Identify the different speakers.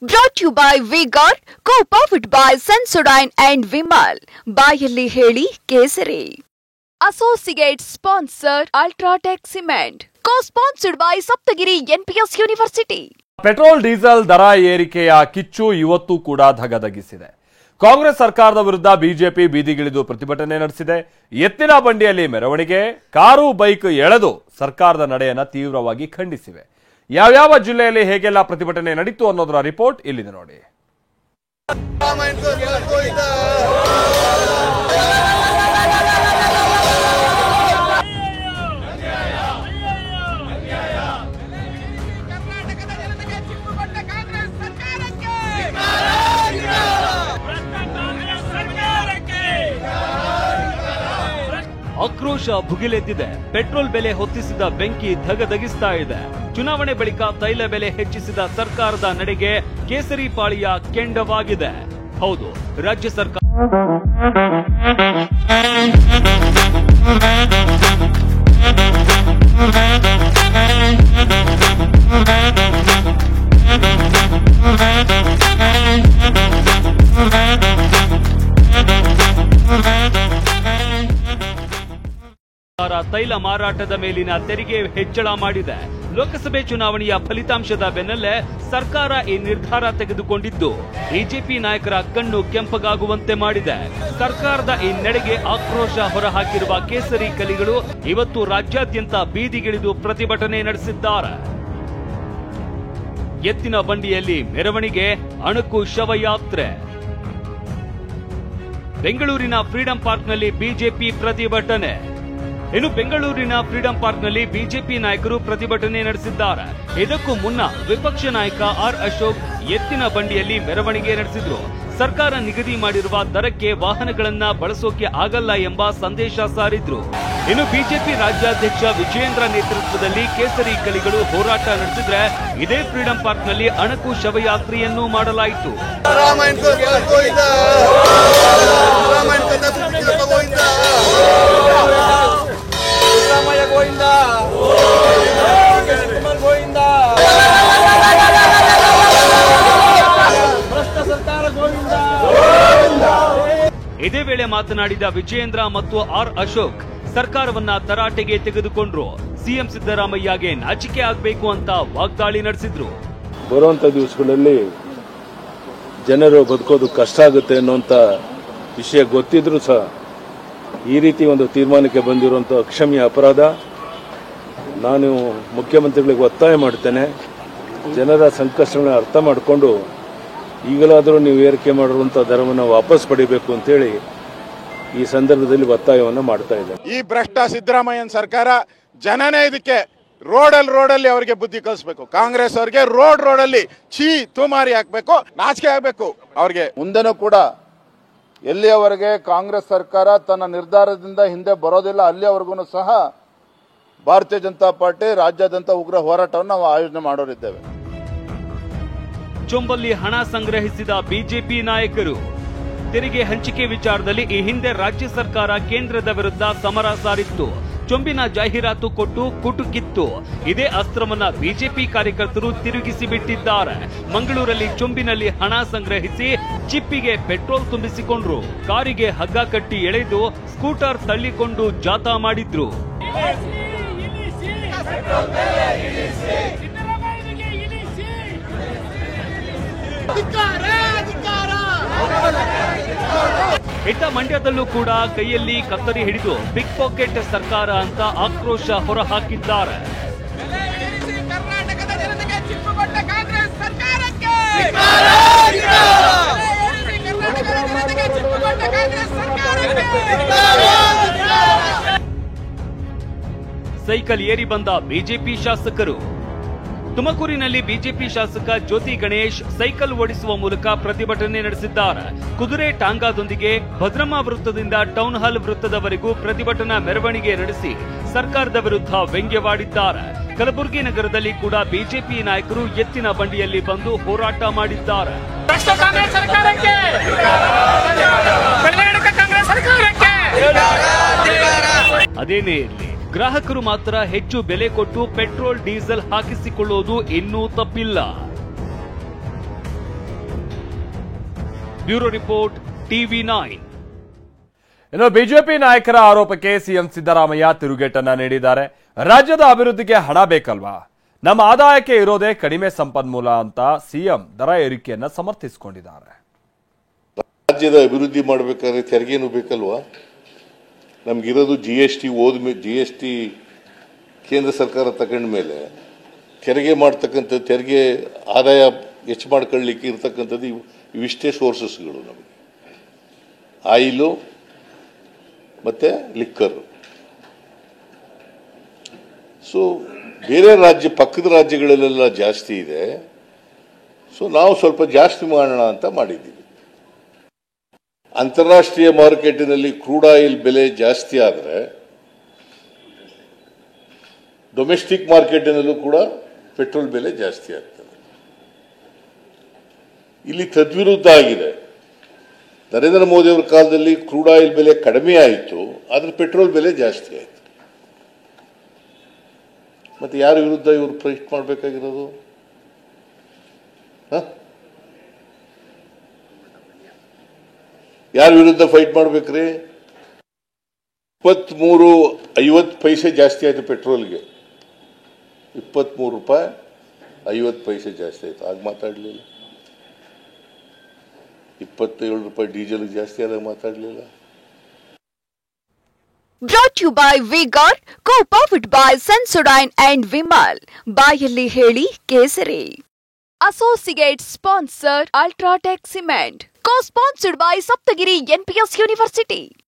Speaker 1: Brought to you by V-Guard, co-powered by Sensodyne and Vimal. ಬಾಯಲ್ಲಿ ಹೇಳಿ ಕೇಸರಿ. Associate sponsor Ultratech Cement. Co-sponsored by Saptagiri NPS University.
Speaker 2: Petrol diesel ದರ ಏರಿಕೆಯ ಕಿಚ್ಚು ಇವತ್ತು ಕೂಡ ಧಗಧಗಿಸಿದೆ. ಕಾಂಗ್ರೆಸ್ ಸರ್ಕಾರದ ವಿರುದ್ಧ ಬಿಜೆಪಿ ಬೀದಿಗಿಳಿದು ಪ್ರತಿಭಟನೆ ನಡೆಸಿದೆ. ಎತ್ತಿನ ಬಂಡಿಯಲ್ಲಿ ಮೆರವಣಿಗೆ, ಕಾರು ಬೈಕ್ ಎಳೆದು ಸರ್ಕಾರದ ನಡೆಯನ್ನು ತೀವ್ರವಾಗಿ ಖಂಡಿಸಿವೆ. ಯಾವ್ಯಾವ ಜಿಲ್ಲೆಯಲ್ಲಿ ಹೇಗೆಲ್ಲ ಪ್ರತಿಭಟನೆ ನಡೀತು ಅನ್ನೋದರ ರಿಪೋರ್ಟ್ ಇಲ್ಲಿದೆ ನೋಡಿ.
Speaker 3: ಆಕ್ರೋಶ ಭುಗಿಲೆದ್ದಿದೆ. ಪೆಟ್ರೋಲ್ ಬೆಲೆ ಹೊತ್ತಿಸಿದ ಬೆಂಕಿ ಧಗಧಗಿಸ್ತಾ ಇದೆ. ಚುನಾವಣೆ ಬಳಿಕ ತೈಲ ಬೆಲೆ ಹೆಚ್ಚಿಸಿದ ಸರ್ಕಾರದ ನಡೆಗೆ ಕೇಸರಿ ಪಾಳಿಯ ಕೆಂಡವಾಗಿದೆ. ಹೌದು, ರಾಜ್ಯ ಸರ್ಕಾರ ತೈಲ ಮಾರಾಟದ ಮೇಲಿನ ತೆರಿಗೆ ಹೆಚ್ಚಳ ಮಾಡಿದೆ. ಲೋಕಸಭೆ ಚುನಾವಣೆಯ ಫಲಿತಾಂಶದ ಬೆನ್ನಲ್ಲೇ ಸರ್ಕಾರ ಈ ನಿರ್ಧಾರ ತೆಗೆದುಕೊಂಡಿದ್ದು ಬಿಜೆಪಿ ನಾಯಕರ ಕಣ್ಣು ಕೆಂಪಗಾಗುವಂತೆ ಮಾಡಿದೆ. ಸರ್ಕಾರದ ಈ ನಡೆಗೆ ಆಕ್ರೋಶ ಹೊರಹಾಕಿರುವ ಕೇಸರಿ ಕಲಿಗಳು ಇವತ್ತು ರಾಜ್ಯಾದ್ಯಂತ ಬೀದಿಗಿಳಿದು ಪ್ರತಿಭಟನೆ ನಡೆಸಿದ್ದಾರೆ. ಎತ್ತಿನ ಬಂಡಿಯಲ್ಲಿ ಮೆರವಣಿಗೆ, ಅಣಕು ಶವಯಾತ್ರೆ. ಬೆಂಗಳೂರಿನ ಫ್ರೀಡಂ ಪಾರ್ಕ್ನಲ್ಲಿ ಬಿಜೆಪಿ ಪ್ರತಿಭಟನೆ. ಇನ್ನು ಬೆಂಗಳೂರಿನ ಫ್ರೀಡಂ ಪಾರ್ಕ್ನಲ್ಲಿ ಬಿಜೆಪಿ ನಾಯಕರು ಪ್ರತಿಭಟನೆ ನಡೆಸಿದ್ದಾರೆ. ಇದಕ್ಕೂ ಮುನ್ನ ವಿಪಕ್ಷ ನಾಯಕ ಆರ್ ಅಶೋಕ್ ಎತ್ತಿನ ಬಂಡಿಯಲ್ಲಿ ಮೆರವಣಿಗೆ ನಡೆಸಿದ್ರು. ಸರ್ಕಾರ ನಿಗದಿ ಮಾಡಿರುವ ದರಕ್ಕೆ ವಾಹನಗಳನ್ನ ಬಳಸೋಕೆ ಆಗಲ್ಲ ಎಂಬ ಸಂದೇಶ ಸಾರಿದ್ರು. ಇನ್ನು ಬಿಜೆಪಿ ರಾಜ್ಯಾಧ್ಯಕ್ಷ ವಿಜಯೇಂದ್ರ ನೇತೃತ್ವದಲ್ಲಿ ಕೇಸರಿ ಕಲಿಗಳು ಹೋರಾಟ ನಡೆಸಿದ್ರೆ ಇದೇ ಫ್ರೀಡಂ ಪಾರ್ಕ್ನಲ್ಲಿ ಅಣಕು ಶವಯಾತ್ರೆಯನ್ನೂ ಮಾಡಲಾಯಿತು. ಇದೇ ವೇಳೆ ಮಾತನಾಡಿದ ವಿಜಯೇಂದ್ರ ಮತ್ತು ಆರ್ ಅಶೋಕ್ ಸರ್ಕಾರವನ್ನ ತರಾಟೆಗೆ ತೆಗೆದುಕೊಂಡ್ರು. ಸಿಎಂ ಸಿದ್ದರಾಮಯ್ಯಗೆ ನಾಚಿಕೆ ಆಗಬೇಕು ಅಂತ ವಾಗ್ದಾಳಿ ನಡೆಸಿದ್ರು.
Speaker 4: ಬರುವಂತ ದಿವಸಗಳಲ್ಲಿ ಜನರು ಬದುಕೋದು ಕಷ್ಟ ಆಗುತ್ತೆ ಅನ್ನುವಂತ ವಿಷಯ ಗೊತ್ತಿದ್ರು ಸಹ ಈ ರೀತಿ ಒಂದು ತೀರ್ಮಾನಕ್ಕೆ ಬಂದಿರುವಂತ ಅಕ್ಷಮ್ಯ ಅಪರಾಧ. ನಾನು ಮುಖ್ಯಮಂತ್ರಿಗಳಿಗೆ ಒತ್ತಾಯ ಮಾಡ್ತೇನೆ, ಜನರ ಸಂಕಷ್ಟಗಳನ್ನ ಅರ್ಥ ಮಾಡಿಕೊಂಡು ಈಗಲಾದರೂ ನೀವು ಏರಿಕೆ ಮಾಡಿರುವಂಥ ದರವನ್ನು ವಾಪಸ್ ಪಡಿಬೇಕು ಅಂತೇಳಿ ಈ ಸಂದರ್ಭದಲ್ಲಿ ಒತ್ತಾಯವನ್ನು ಮಾಡ್ತಾ ಇದ್ದಾರೆ.
Speaker 5: ಈ ಭ್ರಷ್ಟ ಸಿದ್ದರಾಮಯ್ಯನ ಸರ್ಕಾರ ಜನನೇ ಇದಕ್ಕೆ ರೋಡಲ್ಲಿ ಅವರಿಗೆ ಬುದ್ಧಿ ಕಲಿಸಬೇಕು. ಕಾಂಗ್ರೆಸ್ ಅವರಿಗೆ ರೋಡಲ್ಲಿ ತುಮಾರಿ ಹಾಕಬೇಕು, ನಾಚಿಕೆ ಆಗಬೇಕು ಅವ್ರಿಗೆ.
Speaker 6: ಮುಂದೆನೂ ಕೂಡ ಎಲ್ಲಿಯವರೆಗೆ ಕಾಂಗ್ರೆಸ್ ಸರ್ಕಾರ ತನ್ನ ನಿರ್ಧಾರದಿಂದ ಹಿಂದೆ ಬರೋದಿಲ್ಲ ಅಲ್ಲಿಯವರೆಗೂ ಸಹ ಭಾರತೀಯ ಜನತಾ ಪಾರ್ಟಿ ರಾಜ್ಯಾದ್ಯಂತ ಉಗ್ರ ಹೋರಾಟವನ್ನು ನಾವು ಆಯೋಜನೆ ಮಾಡೋರಿದ್ದೇವೆ.
Speaker 3: ಚೊಂಬಲ್ಲಿ ಹಣ ಸಂಗ್ರಹಿಸಿದ ಬಿಜೆಪಿ ನಾಯಕರು. ತೆರಿಗೆ ಹಂಚಿಕೆ ವಿಚಾರದಲ್ಲಿ ಈ ಹಿಂದೆ ರಾಜ್ಯ ಸರ್ಕಾರ ಕೇಂದ್ರದ ವಿರುದ್ಧ ಸಮರ ಸಾರಿತ್ತು. ಚೊಂಬಿನ ಜಾಹೀರಾತು ಕೊಟ್ಟು ಕುಟುಕಿತ್ತು. ಇದೇ ಅಸ್ತ್ರವನ್ನ ಬಿಜೆಪಿ ಕಾರ್ಯಕರ್ತರು ತಿರುಗಿಸಿ ಬಿಟ್ಟಿದ್ದಾರೆ. ಮಂಗಳೂರಲ್ಲಿ ಚೊಂಬಿನಲ್ಲಿ ಹಣ ಸಂಗ್ರಹಿಸಿ ಚಿಪ್ಪಿಗೆ ಪೆಟ್ರೋಲ್ ತುಂಬಿಸಿಕೊಂಡ್ರು. ಕಾರಿಗೆ ಹಗ್ಗ ಕಟ್ಟಿ ಎಳೆದು ಸ್ಕೂಟರ್ ತಳ್ಳಿಕೊಂಡು ಜಾಥಾ ಮಾಡಿದ್ರು. ಇತ್ತ ಮಂಡ್ಯದಲ್ಲೂ ಕೂಡ ಕೈಯಲ್ಲಿ ಕತ್ತರಿ ಹಿಡಿದು ಬಿಗ್ ಪಾಕೆಟ್ ಸರ್ಕಾರ ಅಂತ ಆಕ್ರೋಶ ಹೊರಹಾಕಿದ್ದಾರೆ. ಸೈಕಲ್ ಏರಿ ಬಂದ ಬಿಜೆಪಿ ಶಾಸಕರು. ತುಮಕೂರಿನಲ್ಲಿ ಬಿಜೆಪಿ ಶಾಸಕ ಜ್ಯೋತಿ ಗಣೇಶ್ ಸೈಕಲ್ ಓಡಿಸುವ ಮೂಲಕ ಪ್ರತಿಭಟನೆ ನಡೆಸಿದ್ದಾರೆ. ಕುದುರೆ ಟಾಂಗಾದೊಂದಿಗೆ ಭದ್ರಮ್ಮ ವೃತ್ತದಿಂದ ಟೌನ್ ಹಾಲ್ ವೃತ್ತದವರೆಗೂ ಪ್ರತಿಭಟನಾ ಮೆರವಣಿಗೆ ನಡೆಸಿ ಸರ್ಕಾರದ ವಿರುದ್ಧ ವ್ಯಂಗ್ಯವಾಡಿದ್ದಾರೆ. ಕಲಬುರಗಿ ನಗರದಲ್ಲಿ ಕೂಡ ಬಿಜೆಪಿ ನಾಯಕರು ಎತ್ತಿನ ಬಂಡಿಯಲ್ಲಿ ಬಂದು ಹೋರಾಟ ಮಾಡಿದ್ದಾರೆ. ಅದೇನೇ ಇರಲಿ, ಗ್ರಾಹಕರು ಮಾತ್ರ ಹೆಚ್ಚು ಬೆಲೆ ಕೊಟ್ಟು ಪೆಟ್ರೋಲ್ ಡೀಸೆಲ್ ಹಾಕಿಸಿಕೊಳ್ಳುವುದು ಇನ್ನೂ ತಪ್ಪಿಲ್ಲ. Bureau report TV9.
Speaker 2: ಇನ್ನು ಬಿಜೆಪಿ ನಾಯಕರ ಆರೋಪಕ್ಕೆ ಸಿಎಂ ಸಿದ್ದರಾಮಯ್ಯ ತಿರುಗೇಟನ್ನ ನೀಡಿದ್ದಾರೆ. ರಾಜ್ಯದ ಅಭಿವೃದ್ಧಿಗೆ ಹಣ ಬೇಕಲ್ವಾ, ನಮ್ಮ ಆದಾಯಕ್ಕೆ ಇರೋದೇ ಕಡಿಮೆ ಸಂಪನ್ಮೂಲ ಅಂತ ಸಿಎಂ ದರ ಏರಿಕೆಯನ್ನ ಸಮರ್ಥಿಸಿಕೊಂಡಿದ್ದಾರೆ.
Speaker 7: ರಾಜ್ಯದ ಅಭಿವೃದ್ಧಿ ಮಾಡಬೇಕಾದ್ರೆ ತೆರಿಗೆನೂ ಬೇಕಲ್ವಾ? ನಮ್ಗಿರೋದು GST ಕೇಂದ್ರ ಸರ್ಕಾರ ತಗೊಂಡ ಮೇಲೆ ತೆರಿಗೆ ಮಾಡ್ತಕ್ಕಂಥದ್ದು, ತೆರಿಗೆ ಆದಾಯ ಹೆಚ್ಚು ಮಾಡ್ಕೊಳ್ಳಿಕ್ಕೆ ಇರ್ತಕ್ಕಂಥದ್ದು ಇವಿಷ್ಟೇ ಸೋರ್ಸಸ್ಗಳು ನಮಗೆ, ಆಯಿಲು ಮತ್ತೆ ಲಿಕ್ಕರ್. ಸೊ ಬೇರೆ ರಾಜ್ಯ, ಪಕ್ಕದ ರಾಜ್ಯಗಳಲ್ಲೆಲ್ಲ ಜಾಸ್ತಿ ಇದೆ. ಸೊ ನಾವು ಸ್ವಲ್ಪ ಜಾಸ್ತಿ ಮಾಡೋಣ ಅಂತ ಮಾಡಿದ್ದೀವಿ. ಅಂತಾರಾಷ್ಟ್ರೀಯ ಮಾರುಕಟ್ಟೆನಲ್ಲಿ ಕ್ರೂಡ್ ಆಯಿಲ್ ಬೆಲೆ ಜಾಸ್ತಿ ಆದರೆ ಡೊಮೆಸ್ಟಿಕ್ ಮಾರ್ಕೆಟಿನಲ್ಲೂ ಕೂಡ ಪೆಟ್ರೋಲ್ ಬೆಲೆ ಜಾಸ್ತಿ ಆಗ್ತದೆ. ಇಲ್ಲಿ ತದ್ವಿರುದ್ಧ ಆಗಿದೆ. ನರೇಂದ್ರ ಮೋದಿ ಅವರ ಕಾಲದಲ್ಲಿ ಕ್ರೂಡ್ ಆಯಿಲ್ ಬೆಲೆ ಕಡಿಮೆ ಆಯಿತು, ಆದರೆ ಪೆಟ್ರೋಲ್ ಬೆಲೆ ಜಾಸ್ತಿ ಆಯಿತು. ಮತ್ತೆ ಯಾರ ವಿರುದ್ಧ ಇವರು ಫೈಟ್ ಮಾಡಬೇಕಾಗಿರೋದು? ಯಾರ ವಿರುದ್ಧ ಫೈಟ್ ಮಾಡ್ಬೇಕ್ರಿ? 23.50 ಪೈಸೆ ಜಾಸ್ತಿ ಆಯ್ತು ಪೆಟ್ರೋಲ್ಗೆ, 23 ರೂಪಾಯಿ 50 ಪೈಸೆ ಜಾಸ್ತಿ ಆಯ್ತು. ಆಗ ಮಾತಾಡಲಿಲ್ಲ. 27 ರೂಪಾಯಿ ಡೀಸೆಲ್ ಜಾಸ್ತಿ ಆದಾಗ ಮಾತಾಡಲಿಲ್ಲ.
Speaker 1: Brought to you by V-Guard, co-powered by Sensodyne and Vimal. ಬಾಯಲ್ಲಿ ಹೇಳಿ ಕೇಸರಿ. Associate sponsor Ultratech Cement. Co-sponsored by Saptagiri NPS University.